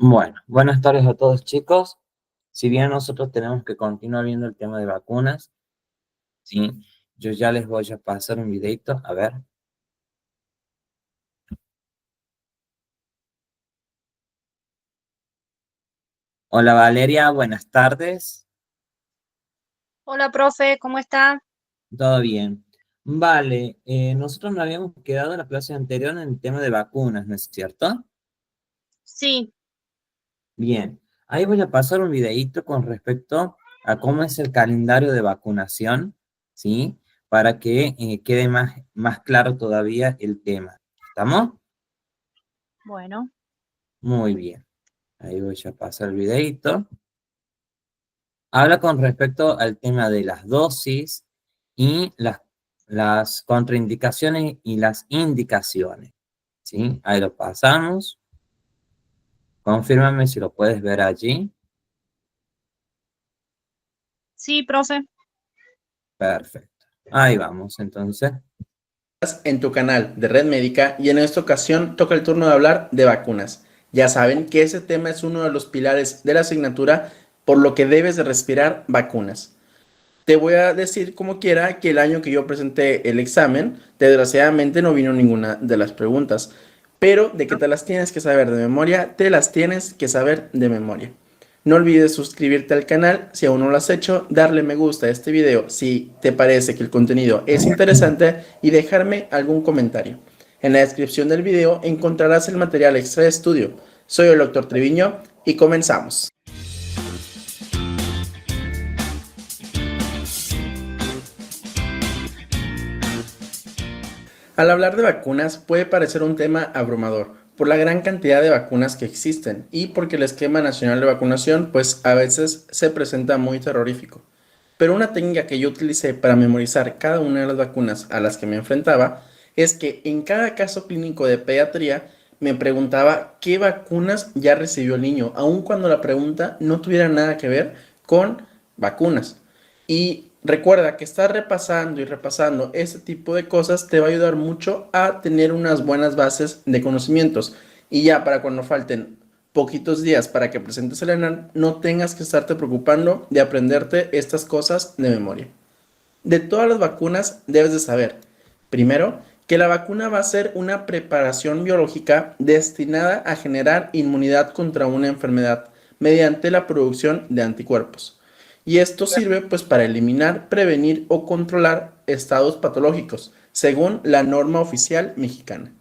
Bueno, buenas tardes a todos chicos. Si bien nosotros tenemos que continuar viendo el tema de vacunas, ¿sí? Yo ya les voy a pasar un videito, a ver. Hola Valeria, buenas tardes. Hola, profe, ¿cómo está? ¿Todo bien? Vale, nosotros nos habíamos quedado en la clase anterior en el tema de vacunas, ¿no es cierto? Sí, Bien, ahí voy a pasar un videito con respecto a cómo es el calendario de vacunación, ¿sí? Para que quede más claro todavía el tema. ¿Estamos? bueno, Muy bien. Ahí voy a pasar el videito. Habla con respecto al tema de las dosis y las contraindicaciones y las indicaciones. ¿Sí? Ahí lo pasamos. Confírmame si lo puedes ver allí. sí, profe. Perfecto. Ahí vamos, entonces. En tu canal de Red Médica y en esta ocasión toca el turno de hablar de vacunas. Ya saben que ese tema es uno de los pilares de la asignatura, por lo que debes de respirar vacunas. Te voy a decir como quiera que el año que yo presenté el examen, desgraciadamente no vino ninguna de las preguntas, pero de que te las tienes que saber de memoria, te las tienes que saber de memoria. No olvides suscribirte al canal si aún no lo has hecho, darle me gusta a este video si te parece que el contenido es interesante y dejarme algún comentario. En la descripción del video encontrarás el material extra de estudio. Soy el Dr. Treviño y comenzamos. Al hablar de vacunas puede parecer un tema abrumador por la gran cantidad de vacunas que existen y porque el esquema nacional de vacunación pues a veces se presenta muy terrorífico. Pero una técnica que yo utilicé para memorizar cada una de las vacunas a las que me enfrentaba es que en cada caso clínico de pediatría me preguntaba qué vacunas ya recibió el niño, aun cuando la pregunta no tuviera nada que ver con vacunas. Y recuerda que estar repasando y repasando este tipo de cosas te va a ayudar mucho a tener unas buenas bases de conocimientos. Y ya para cuando falten poquitos días para que presentes el ENAR, no tengas que estarte preocupando de aprenderte estas cosas de memoria. De todas las vacunas debes de saber, primero, que la vacuna va a ser una preparación biológica destinada a generar inmunidad contra una enfermedad mediante la producción de anticuerpos. Y esto sirve pues para eliminar, prevenir o controlar estados patológicos, según la norma oficial mexicana.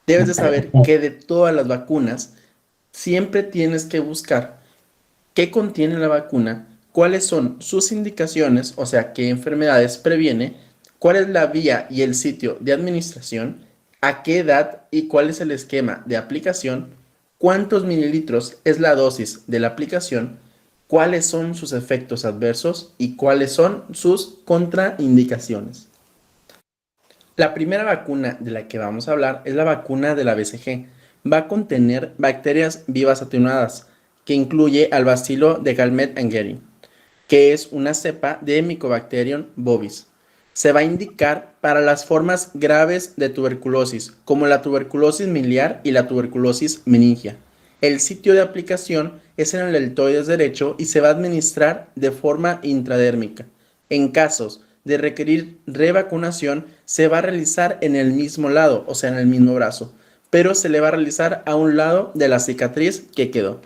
Debes de saber que de todas las vacunas siempre tienes que buscar qué contiene la vacuna, cuáles son sus indicaciones, o sea, qué enfermedades previene, cuál es la vía y el sitio de administración, a qué edad y cuál es el esquema de aplicación, cuántos mililitros es la dosis de la aplicación, cuáles son sus efectos adversos y cuáles son sus contraindicaciones. La primera vacuna de la que vamos a hablar es la vacuna de la BCG. Va a contener bacterias vivas atenuadas, que incluye al bacilo de Galmet-Angeri, que es una cepa de Mycobacterium bovis. Se va a indicar para las formas graves de tuberculosis, como la tuberculosis miliar y la tuberculosis meningia. El sitio de aplicación es en el deltoides derecho y se va a administrar de forma intradérmica. En casos de requerir revacunación, se va a realizar en el mismo lado, o sea, en el mismo brazo, pero se le va a realizar a un lado de la cicatriz que quedó.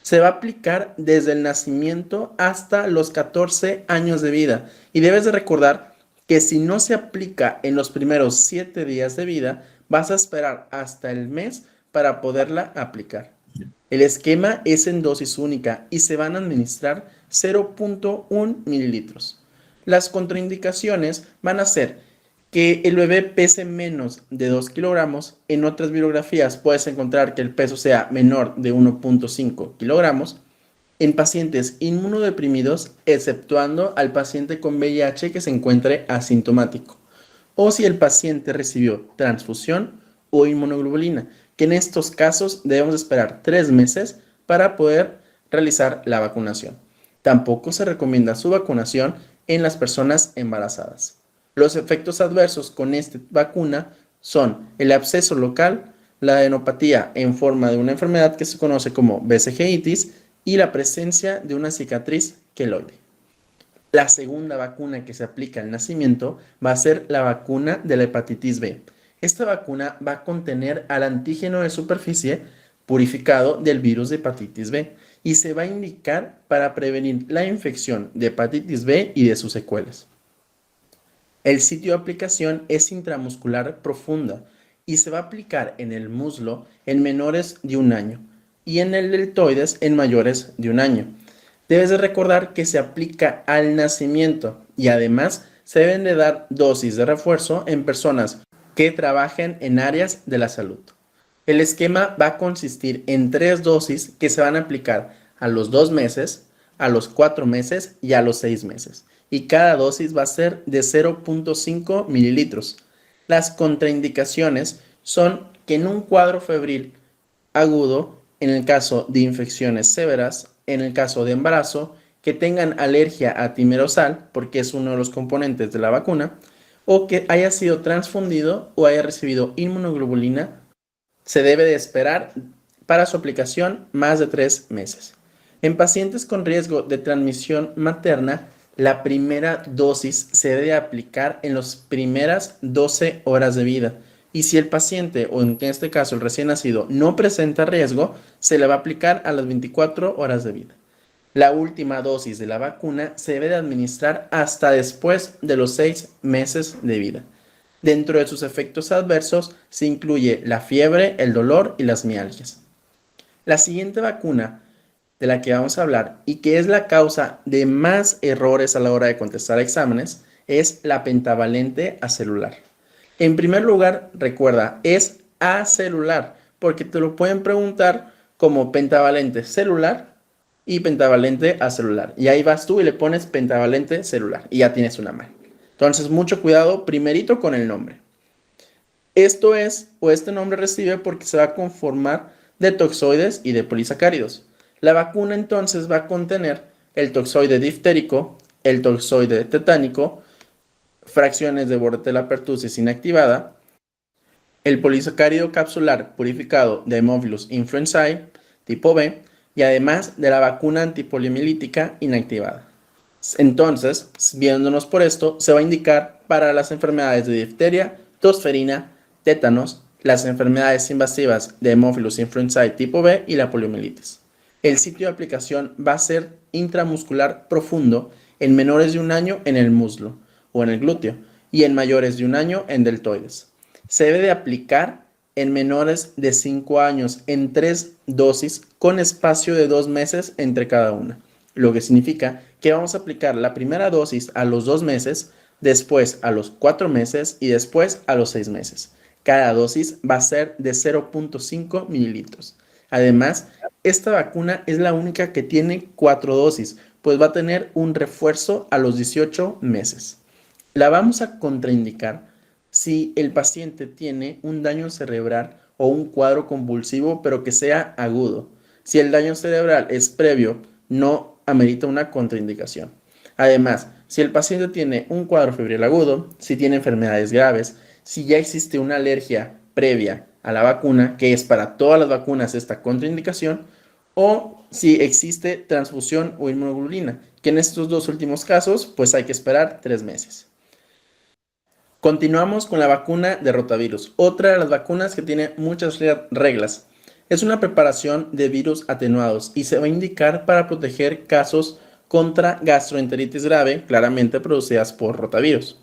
Se va a aplicar desde el nacimiento hasta los 14 años de vida. Y debes de recordar que si no se aplica en los primeros 7 días de vida, vas a esperar hasta el mes para poderla aplicar. El esquema es en dosis única y se van a administrar 0.1 mililitros. Las contraindicaciones van a ser que el bebé pese menos de 2 kilogramos. En otras bibliografías puedes encontrar que el peso sea menor de 1.5 kilogramos. En pacientes inmunodeprimidos, exceptuando al paciente con VIH que se encuentre asintomático. O si el paciente recibió transfusión o inmunoglobulina, que en estos casos debemos esperar 3 meses para poder realizar la vacunación. Tampoco se recomienda su vacunación en las personas embarazadas. Los efectos adversos con esta vacuna son el absceso local, la adenopatía en forma de una enfermedad que se conoce como vesicleitis y la presencia de una cicatriz queloide. La segunda vacuna que se aplica al nacimiento va a ser la vacuna de la hepatitis B. Esta vacuna va a contener al antígeno de superficie purificado del virus de hepatitis B y se va a indicar para prevenir la infección de hepatitis B y de sus secuelas. El sitio de aplicación es intramuscular profunda y se va a aplicar en el muslo en menores de 1 año y en el deltoides en mayores de 1 año. Debes de recordar que se aplica al nacimiento y además se deben de dar dosis de refuerzo en personas que trabajen en áreas de la salud. El esquema va a consistir en 3 dosis que se van a aplicar a los 2 meses, a los 4 meses y a los 6 meses. Y cada dosis va a ser de 0.5 mililitros. Las contraindicaciones son que en un cuadro febril agudo, en el caso de infecciones severas, en el caso de embarazo, que tengan alergia a timerosal, porque es uno de los componentes de la vacuna, o que haya sido transfundido o haya recibido inmunoglobulina, se debe de esperar para su aplicación más de 3 meses. En pacientes con riesgo de transmisión materna, la primera dosis se debe aplicar en las primeras 12 horas de vida. Y si el paciente, o en este caso el recién nacido, no presenta riesgo, se le va a aplicar a las 24 horas de vida. La última dosis de la vacuna se debe de administrar hasta después de los 6 meses de vida. Dentro de sus efectos adversos se incluye la fiebre, el dolor y las mialgias. La siguiente vacuna de la que vamos a hablar y que es la causa de más errores a la hora de contestar exámenes es la pentavalente acelular. En primer lugar, recuerda, es acelular, porque te lo pueden preguntar como pentavalente celular y pentavalente acelular. Y ahí vas tú y le pones pentavalente celular y ya tienes una mal. Entonces, mucho cuidado primerito con el nombre. Esto es, o este nombre recibe porque se va a conformar de toxoides y de polisacáridos. La vacuna entonces va a contener el toxoide diftérico, el toxoide tetánico, fracciones de Bordetella pertussis inactivada, el polisacárido capsular purificado de Haemophilus influenzae tipo B y además de la vacuna antipoliomielítica inactivada. Entonces, viéndonos por esto, se va a indicar para las enfermedades de difteria, tosferina, tétanos, las enfermedades invasivas de Haemophilus influenzae tipo B y la poliomielitis. El sitio de aplicación va a ser intramuscular profundo en menores de 1 año en el muslo o en el glúteo y en mayores de 1 año en deltoides. Se debe de aplicar en menores de 5 años en 3 dosis con espacio de 2 meses entre cada una, lo que significa que vamos a aplicar la primera dosis a los 2 meses, después a los 4 meses y después a los 6 meses. Cada dosis va a ser de 0.5 mililitros. Además, esta vacuna es la única que tiene 4 dosis, pues va a tener un refuerzo a los 18 meses. La vamos a contraindicar si el paciente tiene un daño cerebral o un cuadro convulsivo, pero que sea agudo. Si el daño cerebral es previo, no amerita una contraindicación. Además, si el paciente tiene un cuadro febril agudo, si tiene enfermedades graves, si ya existe una alergia previa a la vacuna, que es para todas las vacunas esta contraindicación, o si existe transfusión o inmunoglobulina, que en estos 2 últimos casos, pues hay que esperar 3 meses. Continuamos con la vacuna de rotavirus, otra de las vacunas que tiene muchas reglas. Es una preparación de virus atenuados y se va a indicar para proteger casos contra gastroenteritis grave, claramente producidas por rotavirus.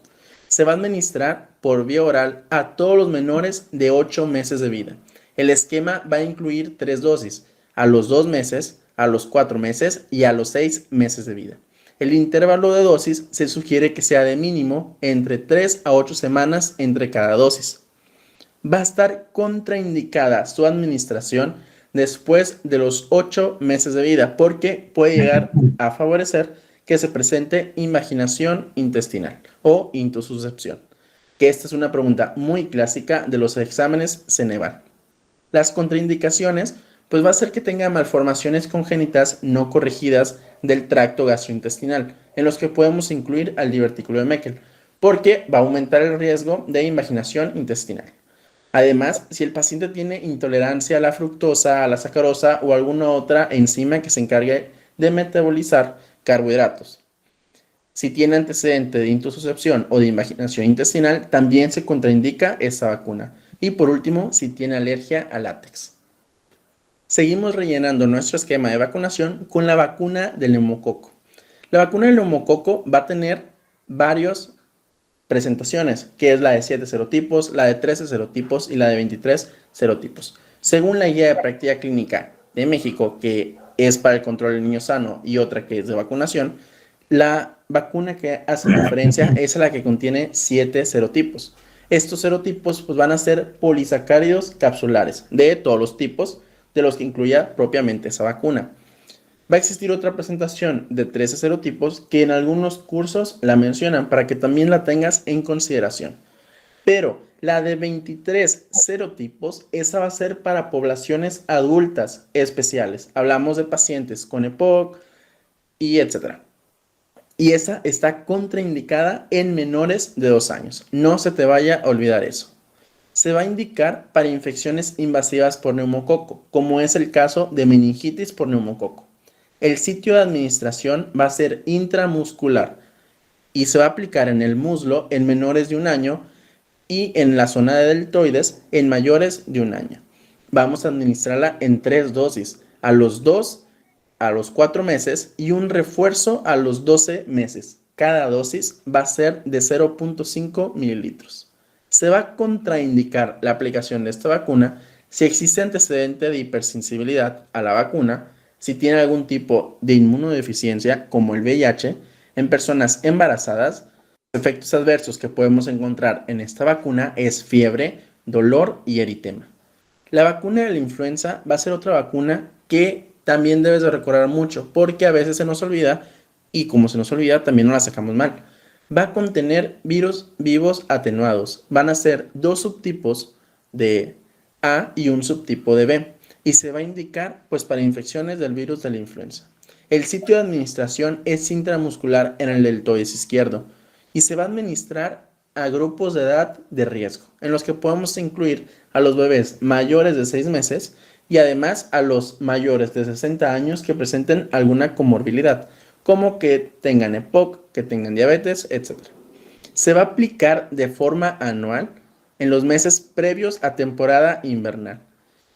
Se va a administrar por vía oral a todos los menores de 8 meses de vida. El esquema va a incluir 3 dosis, a los 2 meses, a los 4 meses y a los 6 meses de vida. El intervalo de dosis se sugiere que sea de mínimo entre 3 a 8 semanas entre cada dosis. Va a estar contraindicada su administración después de los 8 meses de vida porque puede llegar a favorecer que se presente invaginación intestinal o intususcepción, que esta es una pregunta muy clásica de los exámenes Ceneval. Las contraindicaciones pues va a ser que tenga malformaciones congénitas no corregidas del tracto gastrointestinal, en los que podemos incluir al divertículo de Meckel, porque va a aumentar el riesgo de invaginación intestinal. Además, si el paciente tiene intolerancia a la fructosa, a la sacarosa o alguna otra enzima que se encargue de metabolizar carbohidratos. Si tiene antecedente de intususcepción o de invaginación intestinal, también se contraindica esta vacuna. Y por último, si tiene alergia al látex. Seguimos rellenando nuestro esquema de vacunación con la vacuna del neumococo. La vacuna del neumococo va a tener varias presentaciones, que es la de 7 serotipos, la de 13 serotipos y la de 23 serotipos. Según la guía de práctica clínica de México, que es para el control del niño sano y otra que es de vacunación, la vacuna que hace referencia es a la que contiene 7 serotipos. Estos serotipos pues, van a ser polisacáridos capsulares de todos los tipos de los que incluya propiamente esa vacuna. Va a existir otra presentación de 13 serotipos que en algunos cursos la mencionan para que también la tengas en consideración. Pero la de 23 serotipos, esa va a ser para poblaciones adultas especiales. Hablamos de pacientes con EPOC y etcétera. Y esa está contraindicada en menores de 2 años. No se te vaya a olvidar eso. Se va a indicar para infecciones invasivas por neumococo, como es el caso de meningitis por neumococo. El sitio de administración va a ser intramuscular y se va a aplicar en el muslo en menores de 1 año y en la zona de deltoides en mayores de 1 año. Vamos a administrarla en 3 dosis, a los 2, a los 4 meses y un refuerzo a los 12 meses. Cada dosis va a ser de 0.5 mililitros. Se va a contraindicar la aplicación de esta vacuna si existe antecedente de hipersensibilidad a la vacuna, si tiene algún tipo de inmunodeficiencia como el VIH, en personas embarazadas. Los efectos adversos que podemos encontrar en esta vacuna es fiebre, dolor y eritema. La vacuna de la influenza va a ser otra vacuna que también debes de recordar mucho porque a veces se nos olvida y como se nos olvida también no la sacamos mal. Va a contener virus vivos atenuados. Van a ser 2 subtipos de A y un subtipo de B. Y se va a indicar pues para infecciones del virus de la influenza. El sitio de administración es intramuscular en el deltoides izquierdo y se va a administrar a grupos de edad de riesgo, en los que podemos incluir a los bebés mayores de 6 meses y además a los mayores de 60 años que presenten alguna comorbilidad, como que tengan EPOC, que tengan diabetes, etc. Se va a aplicar de forma anual en los meses previos a temporada invernal.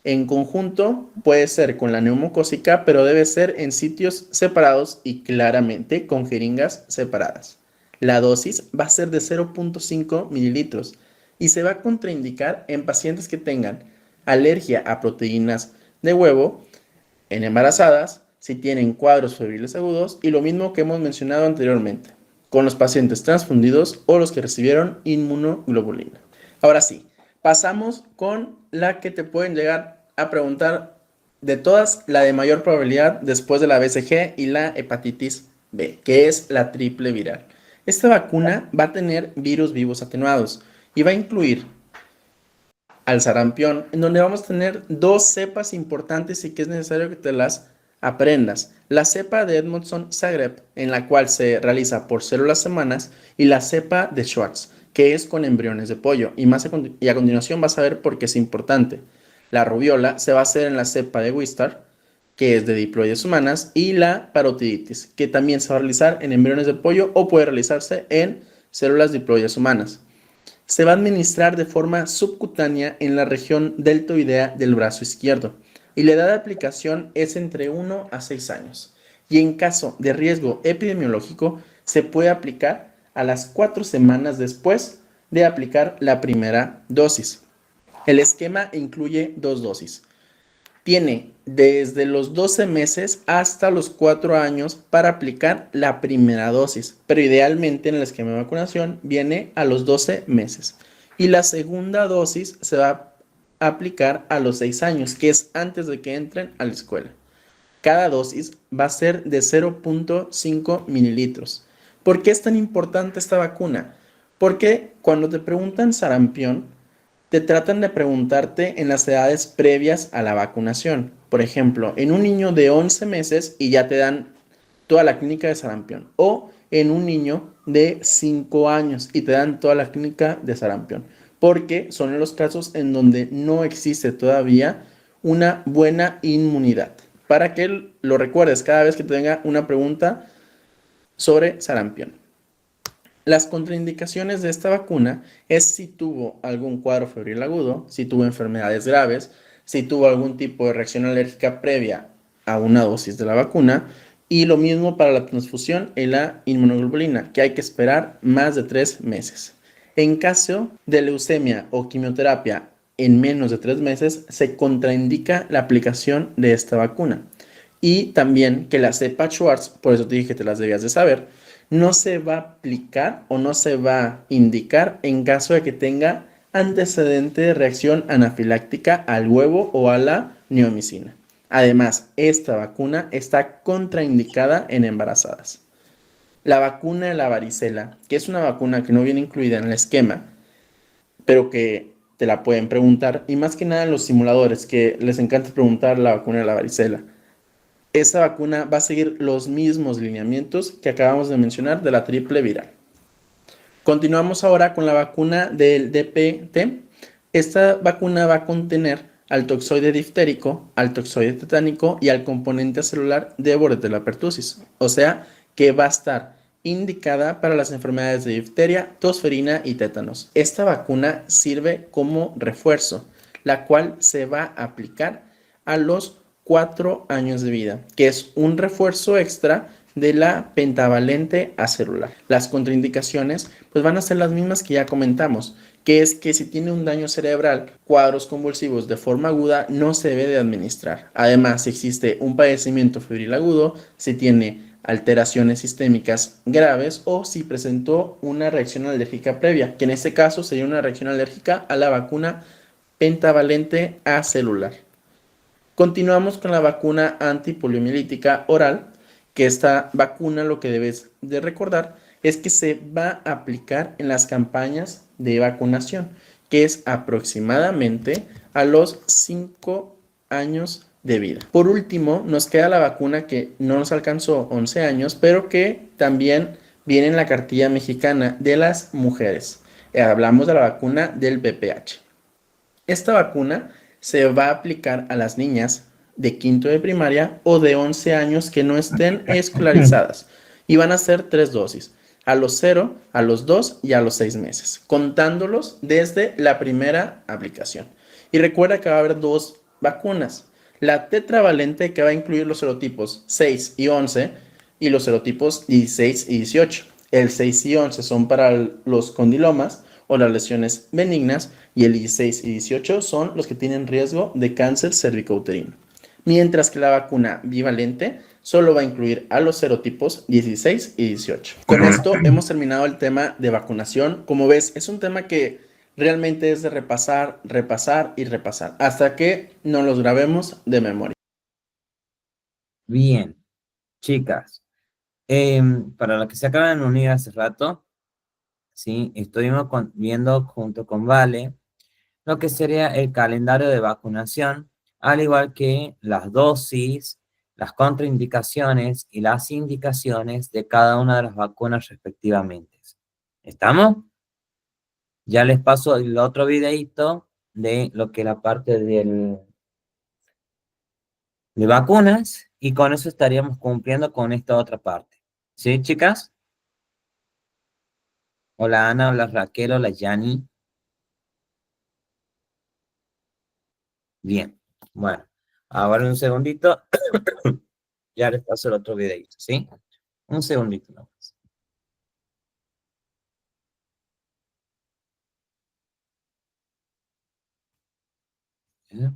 En conjunto puede ser con la neumocócica, pero debe ser en sitios separados y claramente con jeringas separadas. La dosis va a ser de 0.5 mililitros y se va a contraindicar en pacientes que tengan alergia a proteínas de huevo, en embarazadas, si tienen cuadros febriles agudos y lo mismo que hemos mencionado anteriormente, con los pacientes transfundidos o los que recibieron inmunoglobulina. Ahora sí, pasamos con la que te pueden llegar a preguntar de todas, la de mayor probabilidad después de la BCG y la hepatitis B, que es la triple viral. Esta vacuna va a tener virus vivos atenuados y va a incluir al sarampión, en donde vamos a tener 2 cepas importantes y que es necesario que te las aprendas. La cepa de Edmondson-Zagreb, en la cual se realiza por células semanas, y la cepa de Schwartz, que es con embriones de pollo. Y a continuación vas a ver por qué es importante. La rubiola se va a hacer en la cepa de Wistar, que es de diploides humanas, y la parotiditis, que también se va a realizar en embriones de pollo o puede realizarse en células diploides humanas. Se va a administrar de forma subcutánea en la región deltoidea del brazo izquierdo y la edad de aplicación es entre 1 a 6 años. Y en caso de riesgo epidemiológico, se puede aplicar a las 4 semanas después de aplicar la primera dosis. El esquema incluye 2 dosis. Tiene desde los 12 meses hasta los 4 años para aplicar la primera dosis, pero idealmente en el esquema de vacunación viene a los 12 meses. Y la segunda dosis se va a aplicar a los 6 años, que es antes de que entren a la escuela. Cada dosis va a ser de 0.5 mililitros. ¿Por qué es tan importante esta vacuna? Porque cuando te preguntan sarampión, te tratan de preguntarte en las edades previas a la vacunación. Por ejemplo, en un niño de 11 meses y ya te dan toda la clínica de sarampión. O en un niño de 5 años y te dan toda la clínica de sarampión. porque son los casos en donde no existe todavía una buena inmunidad. Para que lo recuerdes cada vez que tenga una pregunta sobre sarampión. Las contraindicaciones de esta vacuna es si tuvo algún cuadro febril agudo, si tuvo enfermedades graves, si tuvo algún tipo de reacción alérgica previa a una dosis de la vacuna, y lo mismo para la transfusión y la inmunoglobulina, que hay que esperar más de 3 meses. En caso de leucemia o quimioterapia en menos de 3 meses, se contraindica la aplicación de esta vacuna. Y también que la cepa Schwartz, por eso te dije que te las debías de saber, no se va a aplicar o no se va a indicar en caso de que tenga antecedente de reacción anafiláctica al huevo o a la neomicina. Además, esta vacuna está contraindicada en embarazadas. La vacuna de la varicela, que es una vacuna que no viene incluida en el esquema, pero que te la pueden preguntar, y más que nada en los simuladores, que les encanta preguntar la vacuna de la varicela. Esta vacuna va a seguir los mismos lineamientos que acabamos de mencionar de la triple viral. Continuamos ahora con la vacuna del DPT. Esta vacuna va a contener al toxoide difterico, al toxoide tetánico y al componente celular de Bordetella pertussis. O sea, que va a estar indicada para las enfermedades de difteria, tosferina y tétanos. Esta vacuna sirve como refuerzo, la cual se va a aplicar a los 4 años de vida, que es un refuerzo extra de la pentavalente acelular. Las contraindicaciones pues van a ser las mismas que ya comentamos, que es que si tiene un daño cerebral, cuadros convulsivos de forma aguda, no se debe de administrar. Además, si existe un padecimiento febril agudo, si tiene alteraciones sistémicas graves o si presentó una reacción alérgica previa, que en este caso sería una reacción alérgica a la vacuna pentavalente acelular. Continuamos con la vacuna antipoliomielítica oral, que esta vacuna lo que debes de recordar es que se va a aplicar en las campañas de vacunación, que es aproximadamente a los 5 años de vida. Por último, nos queda la vacuna que no nos alcanzó 11 años, pero que también viene en la cartilla mexicana de las mujeres. Hablamos de la vacuna del VPH. Esta vacuna se va a aplicar a las niñas de quinto de primaria o de 11 años que no estén escolarizadas y van a ser 3 dosis, a los 0, a los 2 y a los 6 meses, contándolos desde la primera aplicación. Y recuerda que va a haber 2 vacunas, la tetravalente que va a incluir los serotipos 6 y 11 y los serotipos 16 y 18. El 6 y 11 son para los condilomas o las lesiones benignas y el 16 y 18 son los que tienen riesgo de cáncer cervicouterino. Mientras que la vacuna bivalente solo va a incluir a los serotipos 16 y 18. Con esto hemos terminado el tema de vacunación. Como ves, es un tema que realmente es de repasar, repasar y repasar hasta que nos los grabemos de memoria. Bien, chicas, para los que se acaban de unir hace rato, ¿sí? Estuvimos viendo junto con Vale lo que sería el calendario de vacunación, al igual que las dosis, las contraindicaciones y las indicaciones de cada una de las vacunas respectivamente. ¿Estamos? Ya les paso el otro videito de lo que es la parte de vacunas y con eso estaríamos cumpliendo con esta otra parte. ¿Sí, chicas? Hola Ana, hola Raquel, hola Yani. Bien, bueno, ahora un segundito, ya les paso el otro videito, ¿sí? Un segundito nomás. ¿Eh?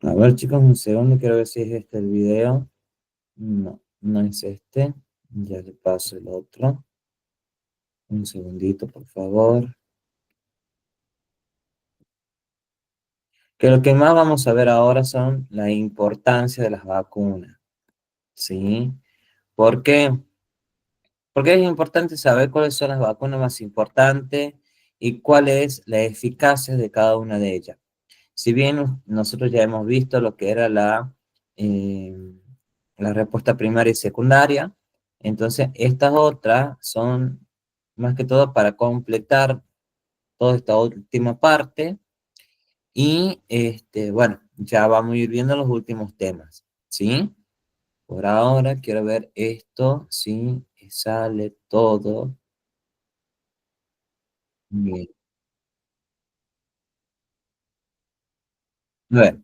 A ver, chicos, un segundo, quiero ver si es este el video. No, no es este. Ya le paso el otro. Un segundito, por favor. Que lo que más vamos a ver ahora son la importancia de las vacunas, ¿sí? ¿Por qué? Porque es importante saber cuáles son las vacunas más importantes y cuál es la eficacia de cada una de ellas. Si bien nosotros ya hemos visto lo que era eh, la respuesta primaria y secundaria, entonces estas otras son más que todo para completar toda esta última parte y bueno, ya vamos a ir viendo los últimos temas, ¿sí? Por ahora quiero ver esto, sí, sale todo bien. Bueno,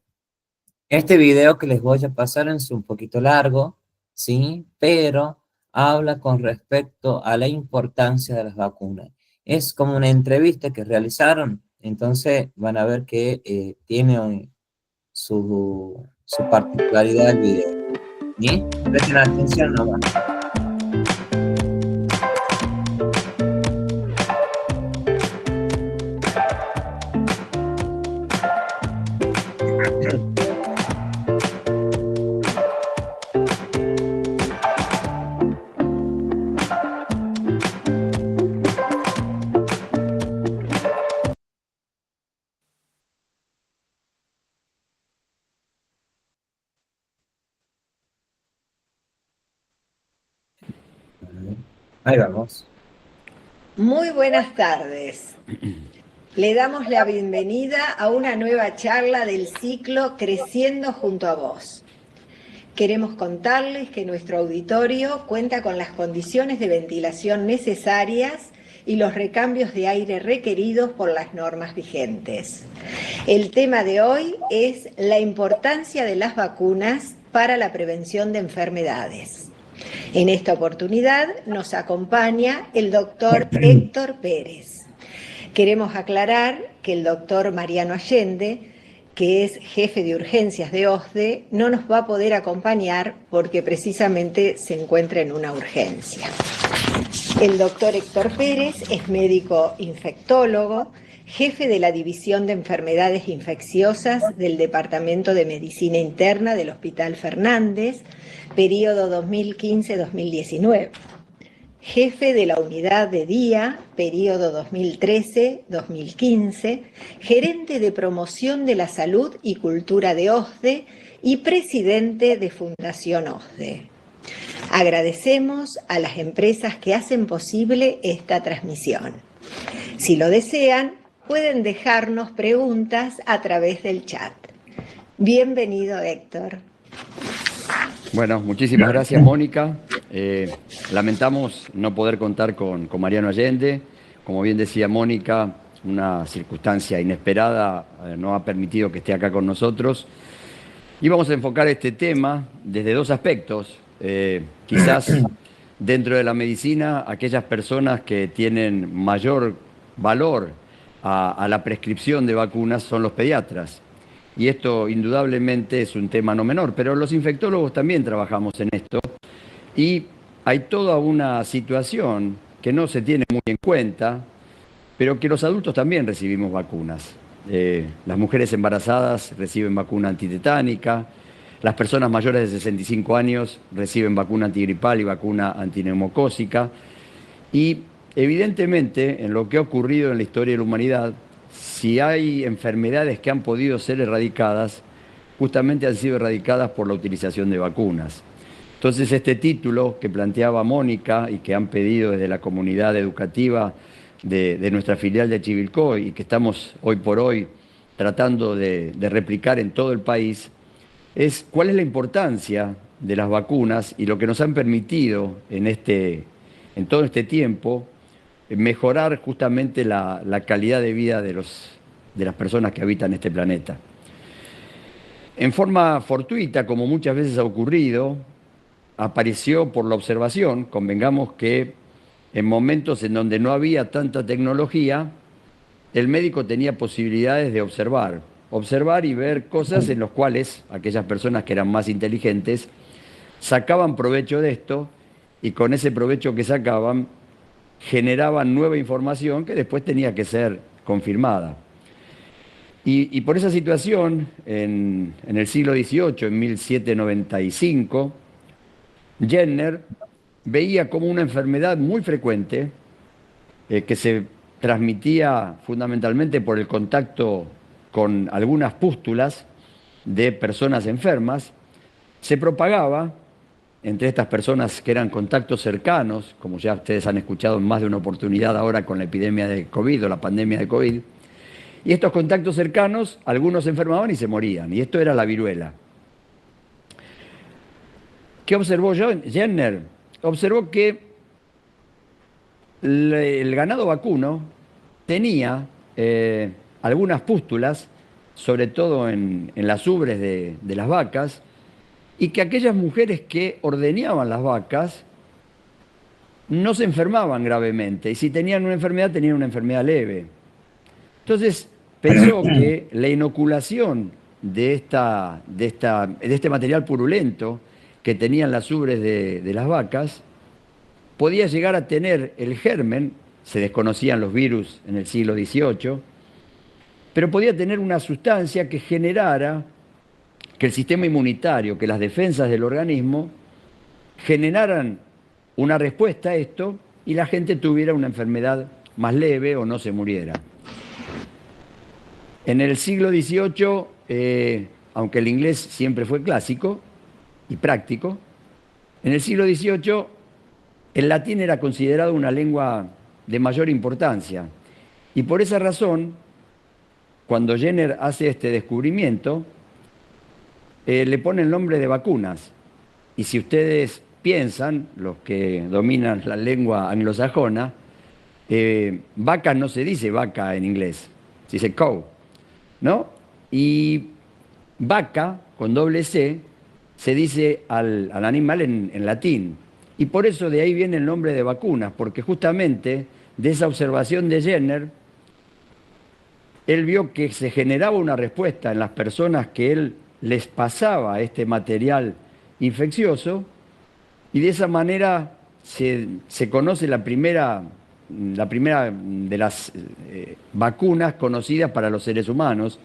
este video que les voy a pasar es un poquito largo, ¿sí? Pero habla con respecto a la importancia de las vacunas. Es como una entrevista que realizaron, entonces van a ver que tiene su particularidad el video, ¿sí? Presten atención nomás. Ahí vamos. Muy buenas tardes. Le damos la bienvenida a una nueva charla del ciclo Creciendo junto a vos. Queremos contarles que nuestro auditorio cuenta con las condiciones de ventilación necesarias y los recambios de aire requeridos por las normas vigentes. El tema de hoy es la importancia de las vacunas para la prevención de enfermedades. En esta oportunidad nos acompaña el doctor Héctor Pérez. Queremos aclarar que el doctor Mariano Allende, que es jefe de urgencias de OSDE, no nos va a poder acompañar porque precisamente se encuentra en una urgencia. El doctor Héctor Pérez es médico infectólogo, jefe de la División de Enfermedades Infecciosas del Departamento de Medicina Interna del Hospital Fernández, periodo 2015-2019. Jefe de la unidad de día, periodo 2013-2015, gerente de promoción de la salud y cultura de OSDE y presidente de Fundación OSDE. Agradecemos a las empresas que hacen posible esta transmisión. Si lo desean, pueden dejarnos preguntas a través del chat. Bienvenido, Héctor. Bueno, muchísimas gracias, Mónica. Lamentamos no poder contar con Mariano Allende. Como bien decía Mónica, una circunstancia inesperada no ha permitido que esté acá con nosotros. Y vamos a enfocar este tema desde dos aspectos. Quizás dentro de la medicina, aquellas personas que tienen mayor valor a la prescripción de vacunas son los pediatras. Y esto indudablemente es un tema no menor, pero los infectólogos también trabajamos en esto y hay toda una situación que no se tiene muy en cuenta, pero que los adultos también recibimos vacunas. Las mujeres embarazadas reciben vacuna antitetánica, las personas mayores de 65 años reciben vacuna antigripal y vacuna antineumocócica y evidentemente en lo que ha ocurrido en la historia de la humanidad, si hay enfermedades que han podido ser erradicadas, justamente han sido erradicadas por la utilización de vacunas. Entonces este título que planteaba Mónica y que han pedido desde la comunidad educativa de nuestra filial de Chivilcoy y que estamos hoy por hoy tratando de replicar en todo el país, es cuál es la importancia de las vacunas y lo que nos han permitido en todo este tiempo mejorar justamente la calidad de vida de las personas que habitan este planeta. En forma fortuita, como muchas veces ha ocurrido, apareció por la observación. Convengamos que en momentos en donde no había tanta tecnología, el médico tenía posibilidades de observar y ver cosas en las cuales aquellas personas que eran más inteligentes sacaban provecho de esto, y con ese provecho que sacaban generaban nueva información que después tenía que ser confirmada. Y por esa situación, en el siglo XVIII, en 1795, Jenner veía como una enfermedad muy frecuente, que se transmitía fundamentalmente por el contacto con algunas pústulas de personas enfermas, se propagaba entre estas personas que eran contactos cercanos, como ya ustedes han escuchado en más de una oportunidad ahora con la epidemia de COVID o la pandemia de COVID. Y estos contactos cercanos, algunos se enfermaban y se morían, y esto era la viruela. ¿Qué observó Jenner? Observó que el ganado vacuno tenía algunas pústulas, sobre todo en las ubres de las vacas, y que aquellas mujeres que ordeñaban las vacas no se enfermaban gravemente, y si tenían una enfermedad leve. Entonces pensó que la inoculación de este material purulento que tenían las ubres de las vacas podía llegar a tener el germen, se desconocían los virus en el siglo XVIII, pero podía tener una sustancia que generara que el sistema inmunitario, que las defensas del organismo generaran una respuesta a esto y la gente tuviera una enfermedad más leve o no se muriera. En el siglo XVIII, aunque el inglés siempre fue clásico y práctico, en el siglo XVIII el latín era considerado una lengua de mayor importancia. Y por esa razón, cuando Jenner hace este descubrimiento, le pone el nombre de vacunas. Y si ustedes piensan, los que dominan la lengua anglosajona, vaca no se dice vaca en inglés, se dice cow, ¿no? Y vaca, con doble C, se dice al animal en latín. Y por eso de ahí viene el nombre de vacunas, porque justamente de esa observación de Jenner, él vio que se generaba una respuesta en las personas que él les pasaba este material infeccioso, y de esa manera se conoce la primera de las vacunas conocidas para los seres humanos,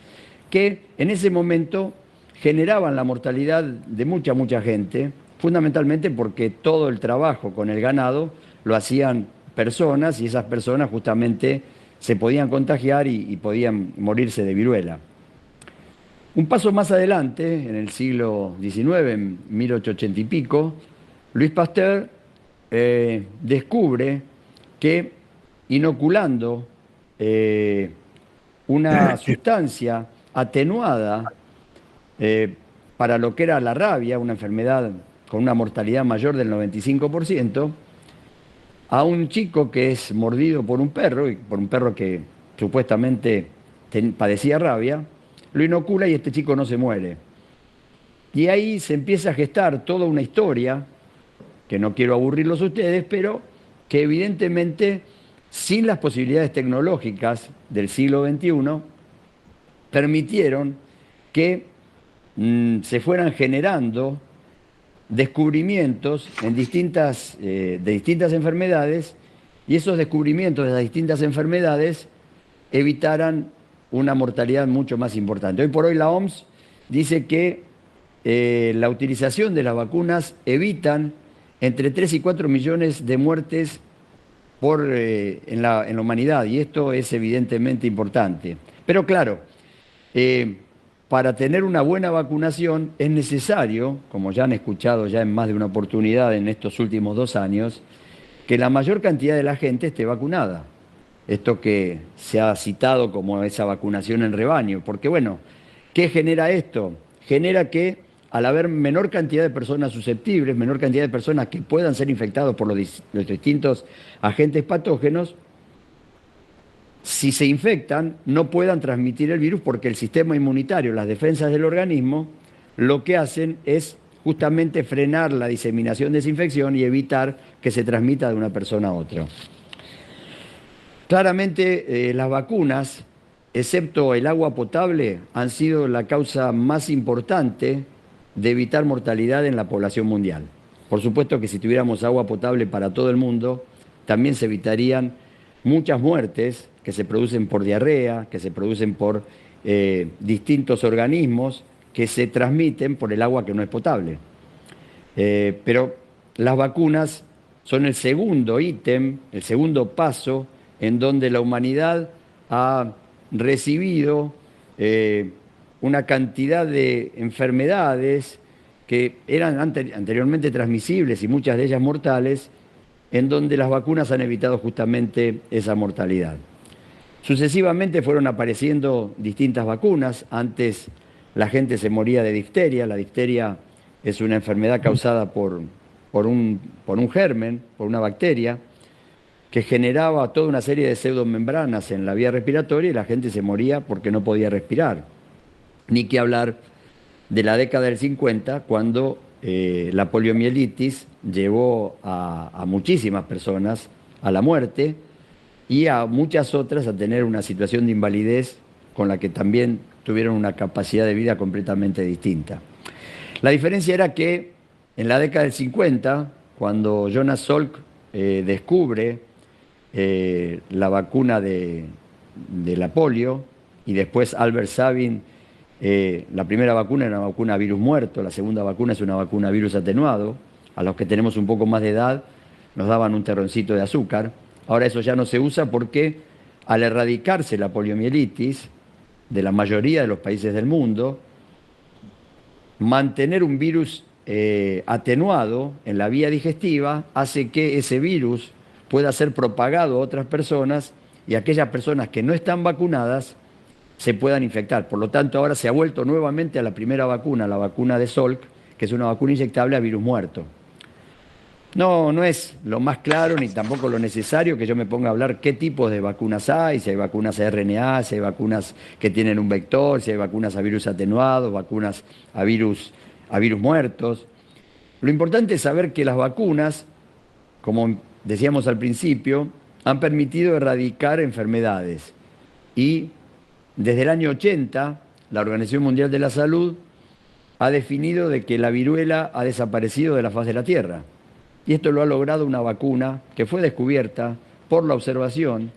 que en ese momento generaban la mortalidad de mucha gente, fundamentalmente porque todo el trabajo con el ganado lo hacían personas, y esas personas justamente se podían contagiar y podían morirse de viruela. Un paso más adelante, en el siglo XIX, en 1880 y pico, Louis Pasteur descubre que inoculando una sustancia atenuada para lo que era la rabia, una enfermedad con una mortalidad mayor del 95%, a un chico que es mordido por un perro, y por un perro que supuestamente padecía rabia, lo inocula y este chico no se muere. Y ahí se empieza a gestar toda una historia, que no quiero aburrirlos a ustedes, pero que evidentemente, sin las posibilidades tecnológicas del siglo XXI, permitieron que se fueran generando descubrimientos de distintas enfermedades, y esos descubrimientos de las distintas enfermedades evitaran una mortalidad mucho más importante. Hoy por hoy la OMS dice que la utilización de las vacunas evitan entre 3 y 4 millones de muertes en la humanidad, y esto es evidentemente importante. Pero claro, para tener una buena vacunación es necesario, como ya han escuchado ya en más de una oportunidad en estos últimos 2 años, que la mayor cantidad de la gente esté vacunada. Esto que se ha citado como esa vacunación en rebaño, porque bueno, ¿qué genera esto? Genera que al haber menor cantidad de personas susceptibles, menor cantidad de personas que puedan ser infectados por los distintos agentes patógenos, si se infectan, no puedan transmitir el virus, porque el sistema inmunitario, las defensas del organismo, lo que hacen es justamente frenar la diseminación de esa infección y evitar que se transmita de una persona a otra. Claramente, las vacunas, excepto el agua potable, han sido la causa más importante de evitar mortalidad en la población mundial. Por supuesto que si tuviéramos agua potable para todo el mundo, también se evitarían muchas muertes que se producen por diarrea, que se producen por distintos organismos que se transmiten por el agua que no es potable. Pero las vacunas son el segundo ítem, el segundo paso en donde la humanidad ha recibido una cantidad de enfermedades que eran anteriormente transmisibles y muchas de ellas mortales, en donde las vacunas han evitado justamente esa mortalidad. Sucesivamente fueron apareciendo distintas vacunas. Antes la gente se moría de difteria. La difteria es una enfermedad causada por un germen, por una bacteria, que generaba toda una serie de pseudomembranas en la vía respiratoria y la gente se moría porque no podía respirar. Ni que hablar de la década del 50, cuando la poliomielitis llevó a muchísimas personas a la muerte y a muchas otras a tener una situación de invalidez con la que también tuvieron una capacidad de vida completamente distinta. La diferencia era que en la década del 50, cuando Jonas Salk descubre la vacuna de la polio, y después Albert Sabin, la primera vacuna era una vacuna virus muerto, la segunda vacuna es una vacuna virus atenuado. A los que tenemos un poco más de edad nos daban un terroncito de azúcar. Ahora eso ya no se usa porque al erradicarse la poliomielitis de la mayoría de los países del mundo, mantener un virus atenuado en la vía digestiva hace que ese virus pueda ser propagado a otras personas y aquellas personas que no están vacunadas se puedan infectar. Por lo tanto, ahora se ha vuelto nuevamente a la primera vacuna, la vacuna de Salk, que es una vacuna inyectable a virus muerto. No es lo más claro ni tampoco lo necesario que yo me ponga a hablar qué tipos de vacunas hay, si hay vacunas a RNA, si hay vacunas que tienen un vector, si hay vacunas a virus atenuados, vacunas a virus muertos. Lo importante es saber que las vacunas, como decíamos al principio, han permitido erradicar enfermedades. Y desde el año 80, la Organización Mundial de la Salud ha definido de que la viruela ha desaparecido de la faz de la Tierra. Y esto lo ha logrado una vacuna que fue descubierta por la observación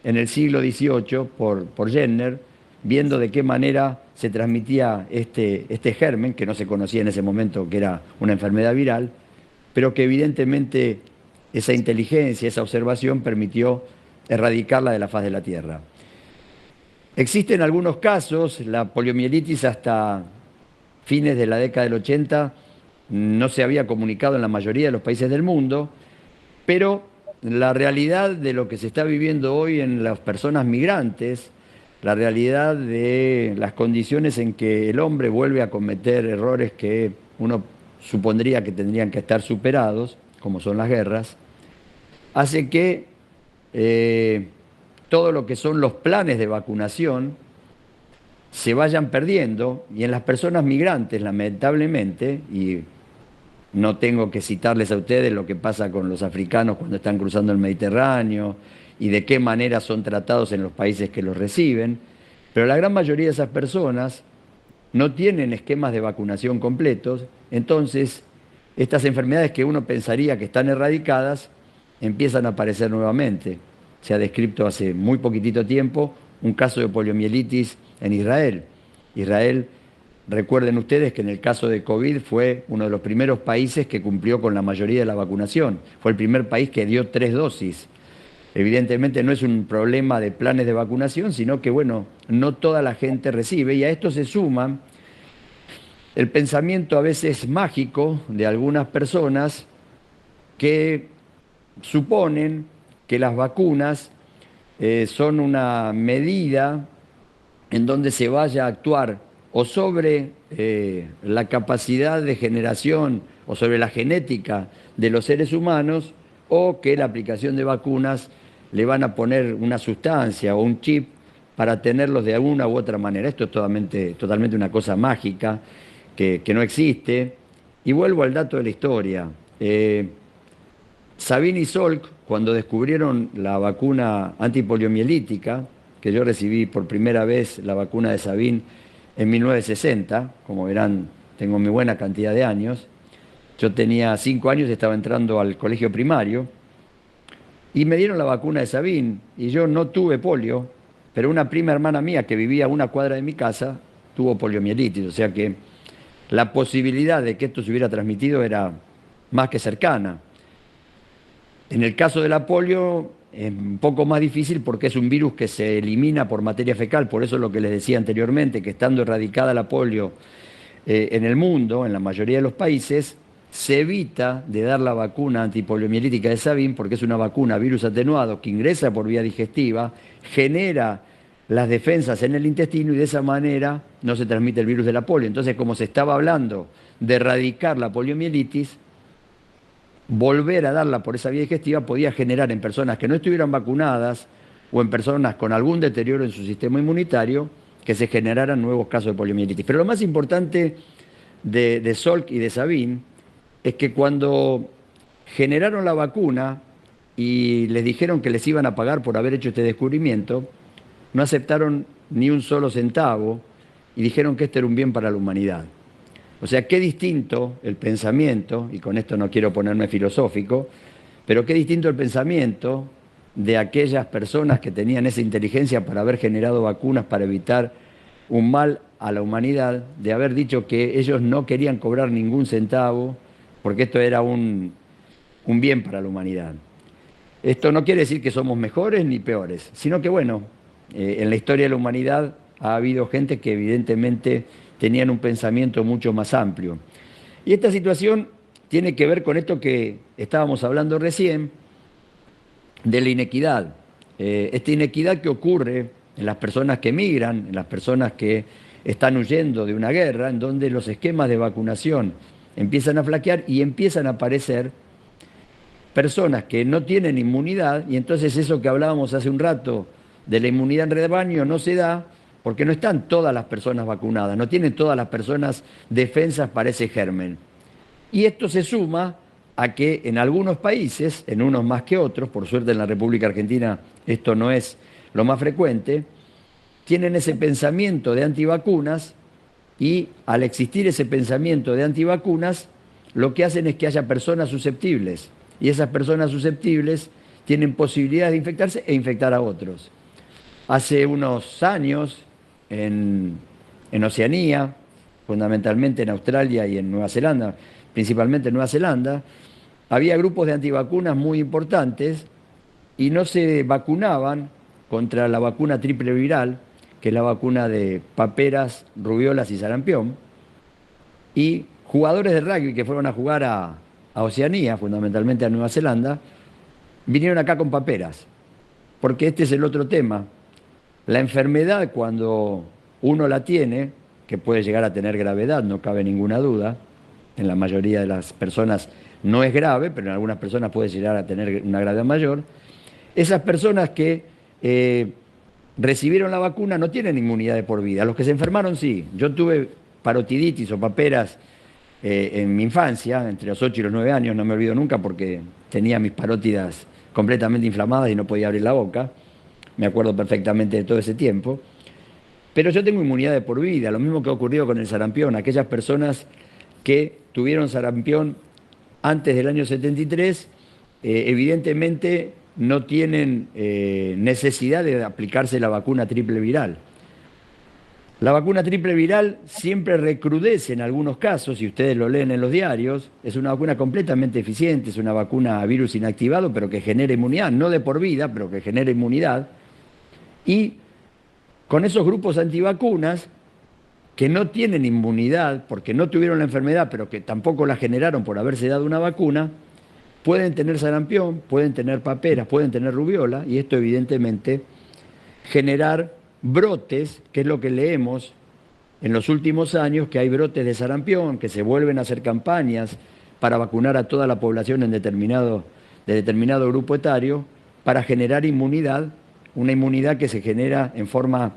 en el siglo XVIII por Jenner, viendo de qué manera se transmitía este germen, que no se conocía en ese momento que era una enfermedad viral, pero que evidentemente esa inteligencia, esa observación permitió erradicarla de la faz de la Tierra. Existen algunos casos, la poliomielitis hasta fines de la década del 80 no se había comunicado en la mayoría de los países del mundo, pero la realidad de lo que se está viviendo hoy en las personas migrantes, la realidad de las condiciones en que el hombre vuelve a cometer errores que uno supondría que tendrían que estar superados, como son las guerras, hace que todo lo que son los planes de vacunación se vayan perdiendo, y en las personas migrantes, lamentablemente, y no tengo que citarles a ustedes lo que pasa con los africanos cuando están cruzando el Mediterráneo y de qué manera son tratados en los países que los reciben, pero la gran mayoría de esas personas no tienen esquemas de vacunación completos. Entonces estas enfermedades que uno pensaría que están erradicadas empiezan a aparecer nuevamente. Se ha descrito hace muy poquitito tiempo un caso de poliomielitis en Israel. Israel, recuerden ustedes que en el caso de COVID fue uno de los primeros países que cumplió con la mayoría de la vacunación. Fue el primer país que dio 3 dosis. Evidentemente no es un problema de planes de vacunación, sino que, bueno, no toda la gente recibe, y a esto se suma el pensamiento a veces mágico de algunas personas que suponen que las vacunas son una medida en donde se vaya a actuar o sobre la capacidad de generación o sobre la genética de los seres humanos, o que la aplicación de vacunas le van a poner una sustancia o un chip para tenerlos de alguna u otra manera. Esto es totalmente una cosa mágica que no existe. Y vuelvo al dato de la historia. Sabin y Salk, cuando descubrieron la vacuna antipoliomielítica, que yo recibí por primera vez la vacuna de Sabin en 1960, como verán, tengo muy buena cantidad de años. Yo tenía 5 años y estaba entrando al colegio primario, y me dieron la vacuna de Sabin, y yo no tuve polio, pero una prima hermana mía que vivía a una cuadra de mi casa tuvo poliomielitis, o sea que la posibilidad de que esto se hubiera transmitido era más que cercana. En el caso de la polio es un poco más difícil porque es un virus que se elimina por materia fecal, por eso es lo que les decía anteriormente, que estando erradicada la polio en el mundo, en la mayoría de los países, se evita de dar la vacuna antipoliomielítica de Sabin porque es una vacuna virus atenuado que ingresa por vía digestiva, genera las defensas en el intestino y de esa manera no se transmite el virus de la polio. Entonces, como se estaba hablando de erradicar la poliomielitis, volver a darla por esa vía digestiva podía generar en personas que no estuvieran vacunadas o en personas con algún deterioro en su sistema inmunitario que se generaran nuevos casos de poliomielitis. Pero lo más importante de Salk y de Sabin es que cuando generaron la vacuna y les dijeron que les iban a pagar por haber hecho este descubrimiento, no aceptaron ni un solo centavo y dijeron que este era un bien para la humanidad. O sea, qué distinto el pensamiento, y con esto no quiero ponerme filosófico, pero qué distinto el pensamiento de aquellas personas que tenían esa inteligencia para haber generado vacunas para evitar un mal a la humanidad, de haber dicho que ellos no querían cobrar ningún centavo, porque esto era un bien para la humanidad. Esto no quiere decir que somos mejores ni peores, sino que, bueno, en la historia de la humanidad ha habido gente que evidentemente tenían un pensamiento mucho más amplio. Y esta situación tiene que ver con esto que estábamos hablando recién, de la inequidad. Esta inequidad que ocurre en las personas que emigran, en las personas que están huyendo de una guerra, en donde los esquemas de vacunación empiezan a flaquear y empiezan a aparecer personas que no tienen inmunidad, y entonces eso que hablábamos hace un rato de la inmunidad en rebaño no se da porque no están todas las personas vacunadas, no tienen todas las personas defensas para ese germen. Y esto se suma a que en algunos países, en unos más que otros, por suerte en la República Argentina esto no es lo más frecuente, tienen ese pensamiento de antivacunas y al existir ese pensamiento de antivacunas, lo que hacen es que haya personas susceptibles y esas personas susceptibles tienen posibilidades de infectarse e infectar a otros. Hace unos años, en Oceanía, fundamentalmente en Australia y en Nueva Zelanda, principalmente en Nueva Zelanda, había grupos de antivacunas muy importantes y no se vacunaban contra la vacuna triple viral, que es la vacuna de paperas, rubiolas y sarampión, y jugadores de rugby que fueron a jugar a Oceanía, fundamentalmente a Nueva Zelanda, vinieron acá con paperas, porque este es el otro tema. La enfermedad, cuando uno la tiene, que puede llegar a tener gravedad, no cabe ninguna duda, en la mayoría de las personas no es grave, pero en algunas personas puede llegar a tener una gravedad mayor, esas personas que recibieron la vacuna no tienen inmunidad de por vida. Los que se enfermaron sí. Yo tuve parotiditis o paperas en mi infancia, entre los 8 y los 9 años, no me olvido nunca porque tenía mis parótidas completamente inflamadas y no podía abrir la boca. Me acuerdo perfectamente de todo ese tiempo. Pero yo tengo inmunidad de por vida, lo mismo que ha ocurrido con el sarampión. Aquellas personas que tuvieron sarampión antes del año 73, evidentemente no tienen necesidad de aplicarse la vacuna triple viral. La vacuna triple viral siempre recrudece en algunos casos, y ustedes lo leen en los diarios, es una vacuna completamente eficiente, es una vacuna a virus inactivado, pero que genera inmunidad, no de por vida, pero que genera inmunidad. Y con esos grupos antivacunas que no tienen inmunidad porque no tuvieron la enfermedad, pero que tampoco la generaron por haberse dado una vacuna, pueden tener sarampión, pueden tener paperas, pueden tener rubiola, y esto evidentemente generar brotes, que es lo que leemos en los últimos años, que hay brotes de sarampión, que se vuelven a hacer campañas para vacunar a toda la población de determinado grupo etario, para generar inmunidad, una inmunidad que se genera en forma,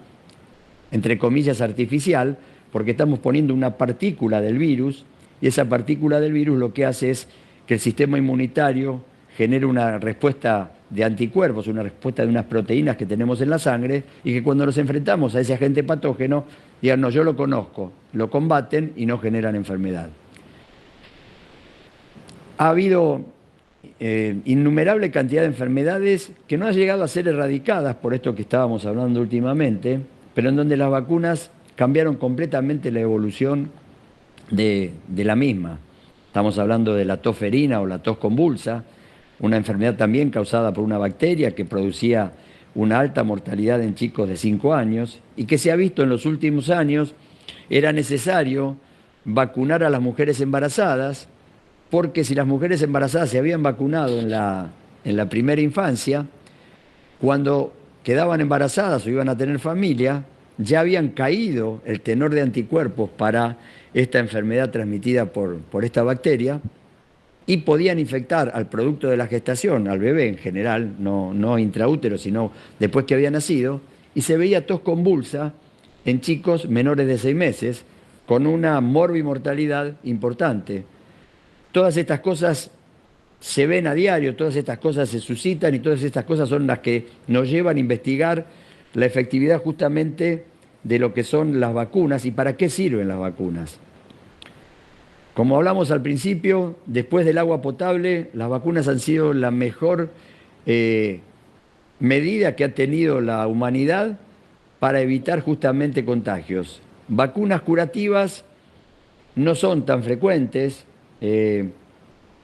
entre comillas, artificial, porque estamos poniendo una partícula del virus, y esa partícula del virus lo que hace es que el sistema inmunitario genere una respuesta de anticuerpos, una respuesta de unas proteínas que tenemos en la sangre, y que cuando nos enfrentamos a ese agente patógeno, digan, no, yo lo conozco, lo combaten y no generan enfermedad. Ha habido innumerable cantidad de enfermedades que no han llegado a ser erradicadas por esto que estábamos hablando últimamente, pero en donde las vacunas cambiaron completamente la evolución de la misma. Estamos hablando de la tos ferina o la tos convulsa, una enfermedad también causada por una bacteria que producía una alta mortalidad en chicos de 5 años y que se ha visto en los últimos años era necesario vacunar a las mujeres embarazadas, porque si las mujeres embarazadas se habían vacunado en la primera infancia, cuando quedaban embarazadas o iban a tener familia, ya habían caído el tenor de anticuerpos para esta enfermedad transmitida por esta bacteria y podían infectar al producto de la gestación, al bebé en general, no intraútero, sino después que había nacido, y se veía tos convulsa en chicos menores de 6 meses, con una morbimortalidad importante. Todas estas cosas se ven a diario, todas estas cosas se suscitan y todas estas cosas son las que nos llevan a investigar la efectividad justamente de lo que son las vacunas y para qué sirven las vacunas. Como hablamos al principio, después del agua potable, las vacunas han sido la mejor medida que ha tenido la humanidad para evitar justamente contagios. Vacunas curativas no son tan frecuentes.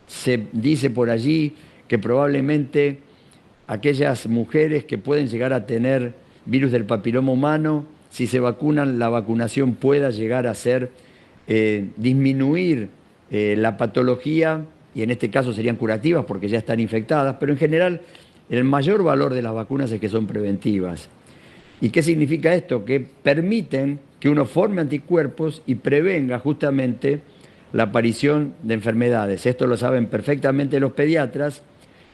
Se dice por allí que probablemente aquellas mujeres que pueden llegar a tener virus del papiloma humano, si se vacunan, la vacunación pueda llegar a ser disminuir la patología, y en este caso serían curativas porque ya están infectadas, pero en general el mayor valor de las vacunas es que son preventivas. ¿Y qué significa esto? Que permiten que uno forme anticuerpos y prevenga justamente la aparición de enfermedades. Esto lo saben perfectamente los pediatras,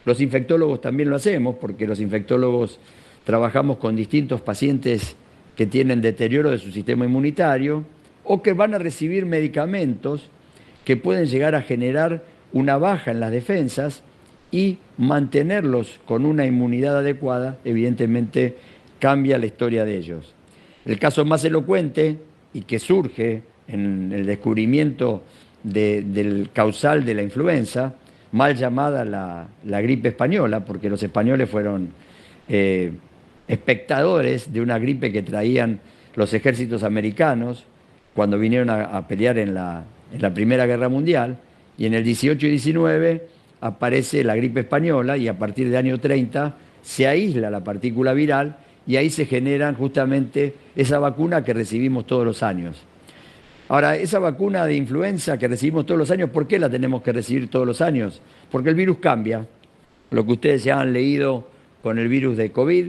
los infectólogos también lo hacemos, porque los infectólogos trabajamos con distintos pacientes que tienen deterioro de su sistema inmunitario o que van a recibir medicamentos que pueden llegar a generar una baja en las defensas y mantenerlos con una inmunidad adecuada, evidentemente cambia la historia de ellos. El caso más elocuente y que surge en el descubrimiento del causal de la influenza, mal llamada la gripe española, porque los españoles fueron espectadores de una gripe que traían los ejércitos americanos cuando vinieron a pelear en la Primera Guerra Mundial, y en el 18 y 19 aparece la gripe española y a partir del año 30 se aísla la partícula viral y ahí se generan justamente esa vacuna que recibimos todos los años. Ahora, esa vacuna de influenza que recibimos todos los años, ¿por qué la tenemos que recibir todos los años? Porque el virus cambia. Lo que ustedes ya han leído con el virus de COVID,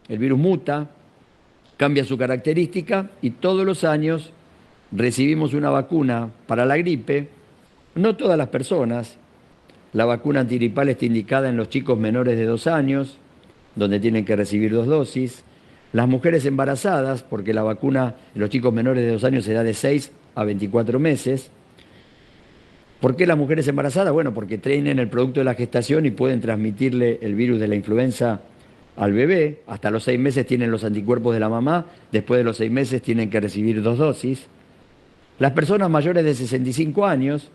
el virus muta, cambia su característica y todos los años recibimos una vacuna para la gripe. No todas las personas. La vacuna antigripal está indicada en los chicos menores de 2 años, donde tienen que recibir 2 dosis. Las mujeres embarazadas, porque la vacuna en los chicos menores de 2 años se da de 6 a 24 meses. ¿Por qué las mujeres embarazadas? Bueno, porque tienen el producto de la gestación y pueden transmitirle el virus de la influenza al bebé. Hasta los 6 meses tienen los anticuerpos de la mamá, después de los 6 meses tienen que recibir 2 dosis. Las personas mayores de 65 años,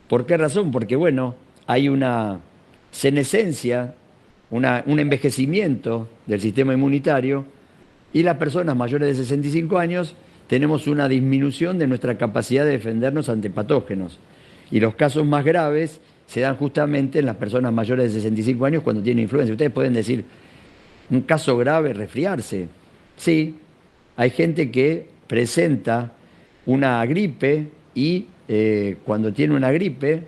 ¿por qué razón? Porque, bueno, hay una senescencia, un envejecimiento del sistema inmunitario, y las personas mayores de 65 años tenemos una disminución de nuestra capacidad de defendernos ante patógenos. Y los casos más graves se dan justamente en las personas mayores de 65 años cuando tienen influenza. Ustedes pueden decir, un caso grave, resfriarse. Sí, hay gente que presenta una gripe y cuando tiene una gripe,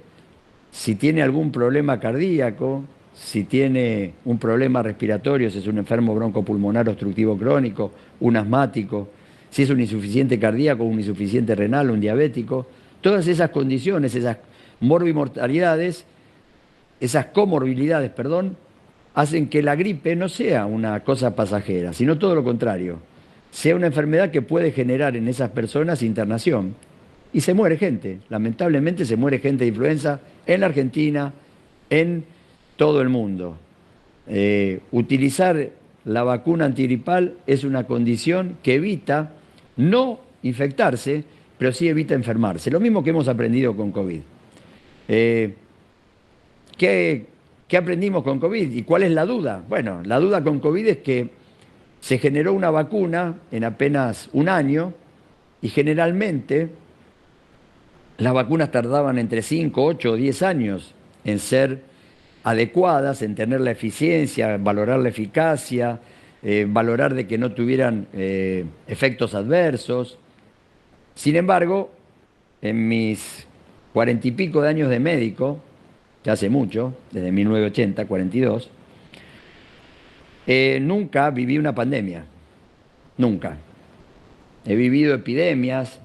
si tiene algún problema cardíaco, si tiene un problema respiratorio, si es un enfermo broncopulmonar obstructivo crónico, un asmático, si es un insuficiente cardíaco, un insuficiente renal, un diabético, todas esas condiciones, esas morbimortalidades, esas comorbilidades, hacen que la gripe no sea una cosa pasajera, sino todo lo contrario. sea una enfermedad que puede generar en esas personas internación. Y se muere gente, lamentablemente se muere gente de influenza en la Argentina, en todo el mundo. Utilizar la vacuna antigripal es una condición que evita no infectarse, pero sí evita enfermarse. Lo mismo que hemos aprendido con COVID. ¿Qué aprendimos con COVID? ¿Y cuál es la duda? Bueno, la duda con COVID es que se generó una vacuna en apenas un año y generalmente las vacunas tardaban entre 5, 8 o 10 años en ser adecuadas, en tener la eficiencia, valorar la eficacia, valorar de que no tuvieran efectos adversos. Sin embargo, en mis 40 y pico de años de médico, que hace mucho, desde 1980, 42, nunca viví una pandemia, nunca. He vivido epidemias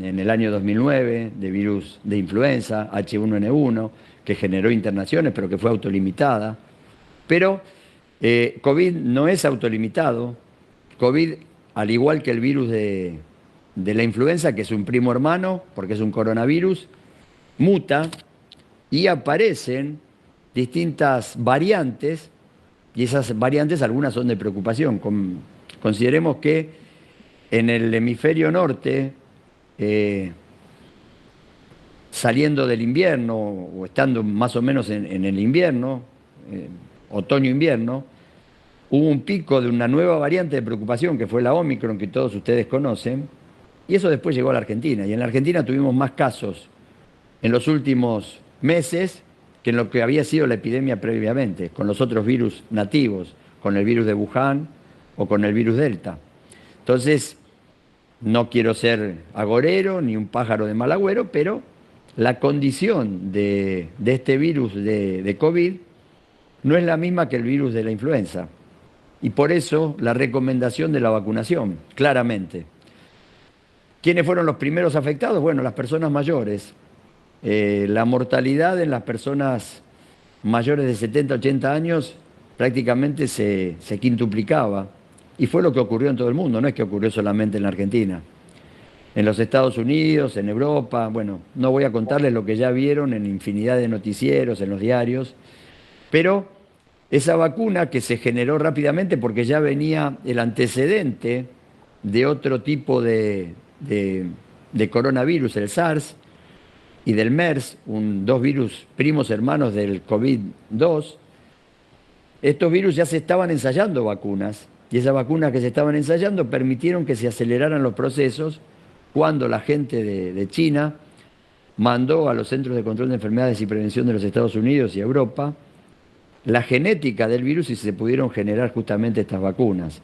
en el año 2009 de virus de influenza, H1N1, que generó internaciones, pero que fue autolimitada. Pero COVID no es autolimitado. COVID, al igual que el virus de la influenza, que es un primo hermano, porque es un coronavirus, muta y aparecen distintas variantes, y esas variantes algunas son de preocupación. Consideremos que en el hemisferio norte, saliendo del invierno o estando más o menos en el invierno, otoño-invierno, hubo un pico de una nueva variante de preocupación que fue la Omicron, que todos ustedes conocen, y eso después llegó a la Argentina. Y en la Argentina tuvimos más casos en los últimos meses que en lo que había sido la epidemia previamente, con los otros virus nativos, con el virus de Wuhan o con el virus Delta. Entonces, no quiero ser agorero ni un pájaro de mal agüero, pero la condición de este virus de COVID no es la misma que el virus de la influenza. Y por eso la recomendación de la vacunación, claramente. ¿Quiénes fueron los primeros afectados? Bueno, las personas mayores. La mortalidad en las personas mayores de 70, 80 años prácticamente se quintuplicaba. Y fue lo que ocurrió en todo el mundo, no es que ocurrió solamente en la Argentina. En los Estados Unidos, en Europa, bueno, no voy a contarles lo que ya vieron en infinidad de noticieros, en los diarios, pero esa vacuna que se generó rápidamente porque ya venía el antecedente de otro tipo de coronavirus, el SARS, y del MERS, dos virus primos hermanos del COVID-2, estos virus ya se estaban ensayando vacunas, y esas vacunas que se estaban ensayando permitieron que se aceleraran los procesos cuando la gente de China mandó a los Centros de Control de Enfermedades y Prevención de los Estados Unidos y Europa la genética del virus y se pudieron generar justamente estas vacunas.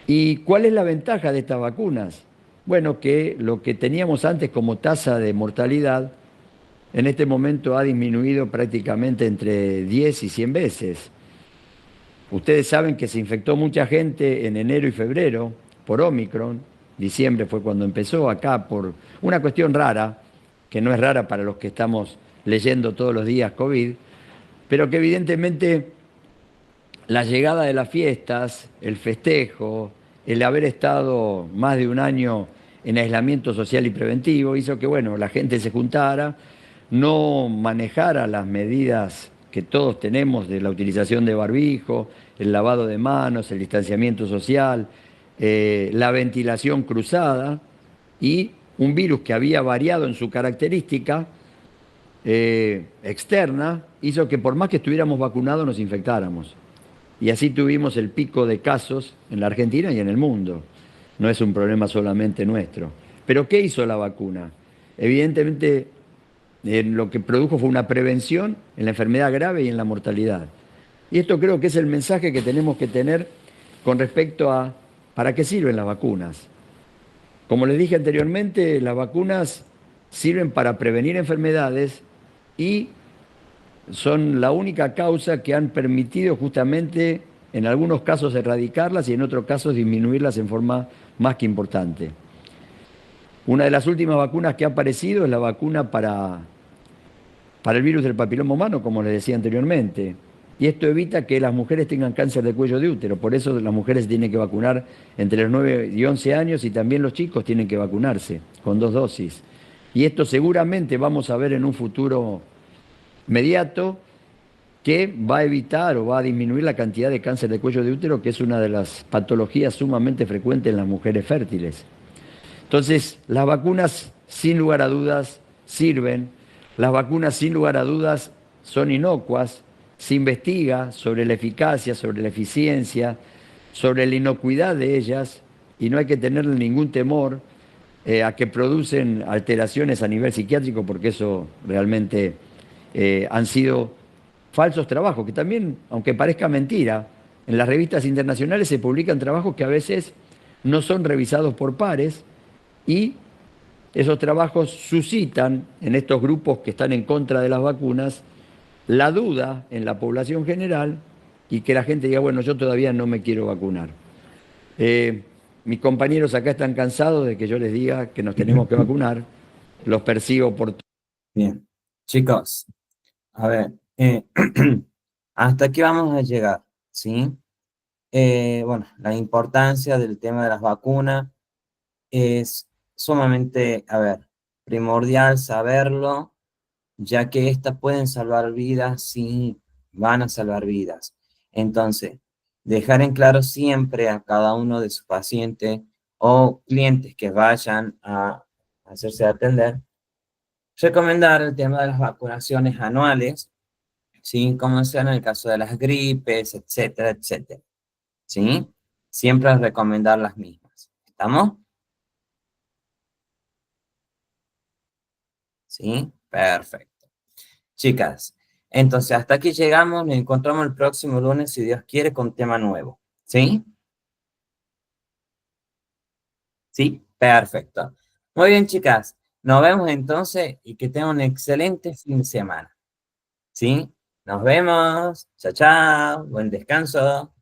¿Y cuál es la ventaja de estas vacunas? Bueno, que lo que teníamos antes como tasa de mortalidad, en este momento ha disminuido prácticamente entre 10 y 100 veces. Ustedes saben que se infectó mucha gente en enero y febrero por Omicron, diciembre fue cuando empezó, acá por una cuestión rara, que no es rara para los que estamos leyendo todos los días COVID, pero que evidentemente la llegada de las fiestas, el festejo, el haber estado más de un año en aislamiento social y preventivo, hizo que, bueno, la gente se juntara, no manejara las medidas que todos tenemos de la utilización de barbijo, el lavado de manos, el distanciamiento social, la ventilación cruzada, y un virus que había variado en su característica externa hizo que por más que estuviéramos vacunados nos infectáramos. Y así tuvimos el pico de casos en la Argentina y en el mundo. No es un problema solamente nuestro. Pero ¿qué hizo la vacuna? Evidentemente lo que produjo fue una prevención en la enfermedad grave y en la mortalidad. Y esto creo que es el mensaje que tenemos que tener con respecto a ¿para qué sirven las vacunas? Como les dije anteriormente, las vacunas sirven para prevenir enfermedades y son la única causa que han permitido justamente en algunos casos erradicarlas y en otros casos disminuirlas en forma más que importante. Una de las últimas vacunas que ha aparecido es la vacuna para el virus del papiloma humano, como les decía anteriormente. y esto evita que las mujeres tengan cáncer de cuello de útero. Por eso las mujeres se tienen que vacunar entre los 9 y 11 años y también los chicos tienen que vacunarse con 2 dosis. Y esto seguramente vamos a ver en un futuro inmediato que va a evitar o va a disminuir la cantidad de cáncer de cuello de útero, que es una de las patologías sumamente frecuentes en las mujeres fértiles. Entonces, las vacunas, sin lugar a dudas, sirven. Las vacunas, sin lugar a dudas, son inocuas. Se investiga sobre la eficacia, sobre la eficiencia, sobre la inocuidad de ellas, y no hay que tenerle ningún temor a que producen alteraciones a nivel psiquiátrico, porque eso realmente han sido falsos trabajos, que también, aunque parezca mentira, en las revistas internacionales se publican trabajos que a veces no son revisados por pares, y esos trabajos suscitan en estos grupos que están en contra de las vacunas la duda en la población general y que la gente diga, bueno, yo todavía no me quiero vacunar. Mis compañeros acá están cansados de que yo les diga que nos tenemos que vacunar, los persigo por... Bien, chicos, a ver, hasta aquí vamos a llegar, ¿sí? Bueno, la importancia del tema de las vacunas es sumamente, a ver, primordial saberlo, ya que estas pueden salvar vidas, sí, van a salvar vidas. Entonces, dejar en claro siempre a cada uno de sus pacientes o clientes que vayan a hacerse atender, recomendar el tema de las vacunaciones anuales, ¿sí? Como sea en el caso de las gripes, etcétera, etcétera, ¿sí? Siempre recomendar las mismas. ¿Estamos? ¿Sí? Perfecto. Chicas, entonces hasta aquí llegamos, nos encontramos el próximo lunes, si Dios quiere, con tema nuevo. ¿Sí? Sí, perfecto. Muy bien, chicas, nos vemos entonces y que tengan un excelente fin de semana. ¿Sí? Nos vemos. Chao, chao. Buen descanso.